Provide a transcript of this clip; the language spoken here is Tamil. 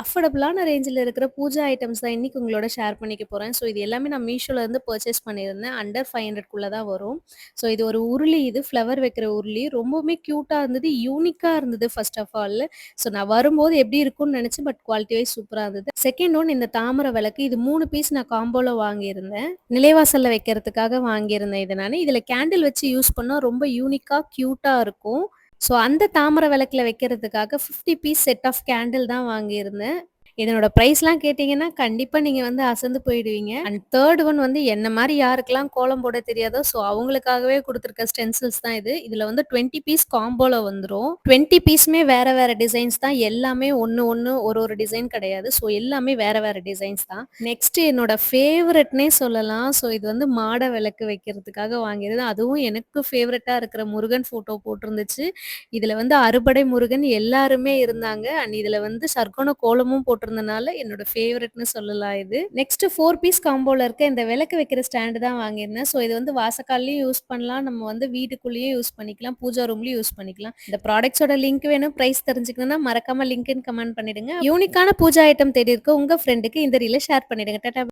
அஃபோர்டபுளான ரேஞ்சில இருக்கிற பூஜா ஐட்டம்ஸ் தான் இன்னைக்கு உங்களோட ஷேர் பண்ணிக்க போறேன். ஸோ இது எல்லாமே நான் மீஷோல இருந்து பர்ச்சேஸ் பண்ணியிருந்தேன். அண்டர் 500க்குள்ள தான் வரும். ஸோ இது ஒரு உருளி இது ஃப்ளவர் வைக்கிற உருளி. ரொம்பவுமே கியூட்டா இருந்தது. யூனிக்கா இருந்தது ஃபர்ஸ்ட் ஆஃப் ஆல். ஸோ நான் வரும்போது எப்படி இருக்கும்னு நெனச்சேன். பட் குவாலிட்டி வைஸ் சூப்பரா இருந்தது. செகண்ட் ஒன் இந்த தாமர விளக்கு. இது 3 பீஸ் நான் காம்போல வாங்கியிருந்தேன். நிலைவாசல்ல வைக்கிறதுக்காக வாங்கியிருந்தேன் இத நானு. இதுல கேண்டில் வச்சு யூஸ் பண்ணா ரொம்ப யூனிக்கா, கியூட்டா இருக்கும். ஸோ அந்த தாமர விளக்குல வைக்கிறதுக்காக 50 பீஸ் செட் ஆஃப் கேண்டில் தான் வாங்கியிருந்தேன். இதனோட பிரைஸ்லாம் கேட்டீங்கன்னா, கண்டிப்பா நீங்க வந்து அசந்து போயிடுவீங்க. அண்ட் 3 ஒன் வந்து என்ன மாரி யாருக்கெல்லாம் கோலம் போட தெரியாதோ, ஸோ அவங்களுக்காகவே குடுத்துருக்க ஸ்டென்சில்ஸ் தான் இது. இதுல வந்து 20 பீஸ் காம்போல வந்துரும். 20 பீஸுமே வேற வேற டிசைன்ஸ் தான். எல்லாமே ஒண்ணு ஒண்ணு ஒரு டிசைன் கிடையாது. ஸோ எல்லாமே வேற வேற டிசைன்ஸ் தான். நெக்ஸ்ட் என்னோட ஃபேவரைட்னே சொல்லலாம். ஸோ இது வந்து மாட விளக்கு வைக்கிறதுக்காக வாங்கியிருந்தேன். அதுவும் எனக்கு ஃபேவரைட்டா இருக்கிற முருகன் ஃபோட்டோ போட்டிருந்துச்சு. இதுல வந்து அறுபடை முருகன் எல்லாருமே இருந்தாங்க. அண்ட் இதுல வந்து சர்க்கோன கோலமும் போட்டிருந்தனால என்னோட ஃபேவரைட்ன்னு சொல்லலாம் இது. நெக்ஸ்ட் 4 பீஸ் காம்போல இருக்க இந்த விளக்கு வைக்கிற ஸ்டாண்ட் தான் வாங்கியிருந்தேன். ஸோ இது வந்து வாசக்கால்லயும் யூஸ் பண்ணலாம். நம்ம வந்து வீட்டுக்குள்ளேயே யூஸ் பண்ணிக்கலாம். பூஜா ரூம்லயும் யூஸ் பண்ணிக்கலாம். இந்த ப்ராடக்ட்ஸோட லிங்க் வேணும், பிரைஸ் தெரிஞ்சுக்கணும்னா மறக்காம லிங்க்ன்னு கமெண்ட் பண்ணிடுங்க. யூனிக்கான பூஜா ஐட்டம் தேடி இருக்க உங்க ஃப்ரெண்டுக்கு இந்த ரீல ஷேர் பண்ணிடுங்க. டாடா.